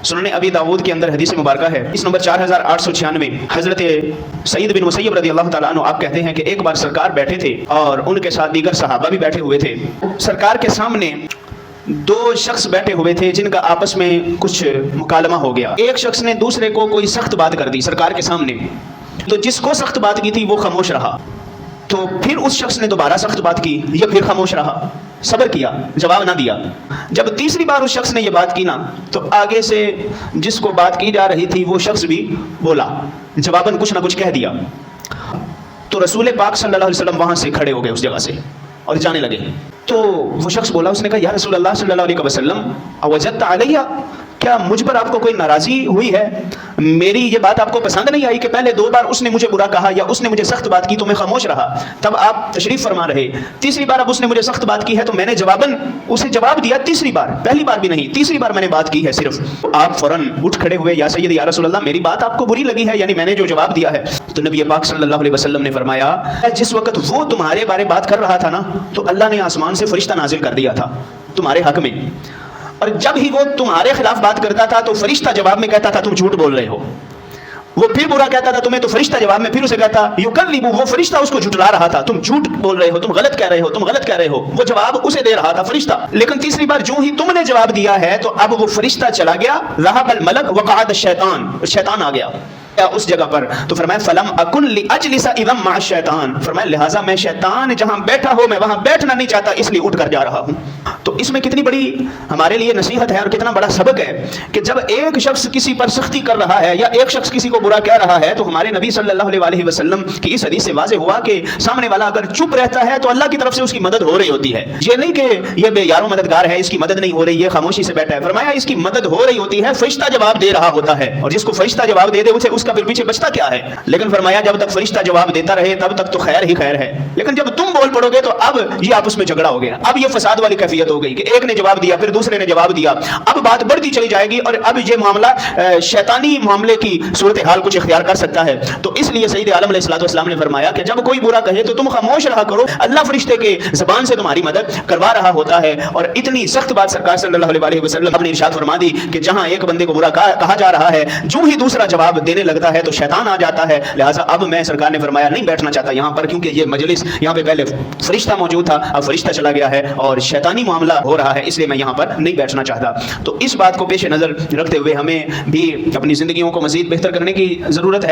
सुनन अबी दाऊद के अंदर हदीस मुबारक है, इस नंबर 4896, हजरत सईद बिन मुसैयब रज़ी अल्लाह ताला अन्हु आप कहते हैं कि एक बार सरकार बैठे थे और उनके साथ दीगर सहाबा भी बैठे हुए थे। सरकार के सामने दो शख्स बैठे हुए थे जिनका आपस में कुछ मुकालमा हो गया। एक शख्स ने दूसरे को कोई सख्त बात कर दी सरकार के सामने, तो जिसको सख्त बात की थी वो खामोश रहा। तो फिर उस शख्स ने दोबारा सख्त बात की, ये फिर खामोश रहा, सब्र किया, जवाब ना दिया। जब तीसरी बार उस शख्स ने ये बात की ना, तो आगे से जिसको बात की जा रही थी वो शख्स भी बोला, जवाबन कुछ ना कुछ कह दिया। तो रसूल पाक सल्लल्लाहु अलैहि वसल्लम वहां से खड़े हो गए उस जगह से और जाने लगे। तो वो शख्स बोला, उसने कहा, या रसूल अल्लाह सल्लल्लाहु अलैहि वसल्लम अवजत अलैया, क्या मुझ पर आपको कोई नाराज़ी हुई है? मेरी ये बात आपको पसंद नहीं आई कि पहले दो बार उसने मुझे बुरा कहा या उसने मुझे सख्त बात की तो मैं खामोश रहा, तब आप तशरीफ फरमा रहे। तीसरी बार अब उसने मुझे सख्त बात की है तो मैंने जवाबन उसे जवाब दिया तीसरी बार, पहली बार भी नहीं, तीसरी बार मैंने बात की है सिर्फ। आप फौरन उठ खड़े हुए, या सैयद या रसूल अल्लाह, मेरी बात आपको बुरी लगी है, यानी मैंने जो जवाब दिया है। तो नबी पाक सल्लल्लाहु अलैहि वसल्लम ने फरमाया, जिस वक्त वो तुम्हारे बारे बात कर रहा था ना, तो अल्लाह ने आसमान से फरिश्ता नाजिल कर दिया था तुम्हारे हक में, और जब ही वो तुम्हारे खिलाफ बात करता था तो फरिश्ता जवाब में कहता था तुम झूठ बोल रहे हो। वो फिर बुरा कहता था तुम्हें, तो फरिश्ता जवाब में फिर उसे कहता युकल्लिबु, वो फरिश्ता उसको झुठला रहा था, तुम झूठ बोल रहे हो, तुम गलत कह रहे हो, तुम गलत कह रहे हो। वो जवाब उसे दे रहा था फरिश्ता। लेकिन तीसरी बार जो ही तुमने जवाब दिया है तो अब वो फरिश्ता चला गया, ज़हबल मलक वक़अद शैतान, शैतान आ गया उस जगह पर। तो फरमाया फलम अकुन लिअजलिसा इदम मा शैतान, फरमाया लिहाजा मैं शैतान जहां बैठा हो मैं वहां बैठना नहीं चाहता, इसलिए उठ कर जा रहा हूं। तो इसमें कितनी बड़ी हमारे लिए नसीहत है और कितना बड़ा सबक है कि जब एक शख्स किसी पर सख्ती कर रहा है या एक शख्स किसी को बुरा कह रहा है, तो हमारे नबी सल्लल्लाहु अलैहि वसल्लम की इस हदीस से वाज़ेह हुआ कि सामने वाला अगर चुप रहता है तो अल्लाह की तरफ से उसकी मदद हो रही होती है। ये नहीं कि ये बेयारो मददगार है, इसकी मदद नहीं हो रही, ये खामोशी से बैठा है। फरमाया इसकी मदद हो रही होती है, फरिश्ता जवाब दे रहा होता है, और जिसको फरिश्ता जवाब दे दे उसे उसका फिर पीछे बचता क्या है। लेकिन फरमाया जब तक फरिश्ता जवाब देता रहे तब तक तो खैर ही खैर है, लेकिन जब तुम बोल पड़ोगे तो अब ये आपस में झगड़ा हो गया, अब ये फसाद वाली कैफियत हो गई कि एक ने जवाब दिया फिर दूसरे ने जवाब दिया, अब बात बढ़ती चली जाएगी और अब ये मामला शैतानी मामले की सूरत हाल कुछ इख्तियार कर सकता है। तो इसलिए सईद आलम अलैहिस्सलातु वस्सलाम ने फरमाया कि जब कोई बुरा कहे तो तुम खामोश रहा करो, अल्लाह फरिश्ते के ज़बान से तुम्हारी मदद करवा रहा होता है। और इतनी सख्त बात सरकार सल्लल्लाहु अलैहि वसल्लम ने इरशाद फरमा दी कि जहां एक बंदे को बुरा कहा जा रहा है, जो ही दूसरा जवाब देने लगता है तो शैतान आ जाता है। लिहाजा अब मैं, सरकार ने फरमाया, नहीं बैठना चाहता यहाँ पर, क्योंकि ये मजलिस यहाँ पे पहले फरिश्ता मौजूद था, अब फरिश्ता चला गया है और शैतानी मामला हो रहा है, इसलिए मैं यहाँ पर नहीं बैठना चाहता। तो इस बात को पेश नज़र रखते हुए हमें भी अपनी ज़िंदगियों को मज़ीद बेहतर करने की ज़रूरत है।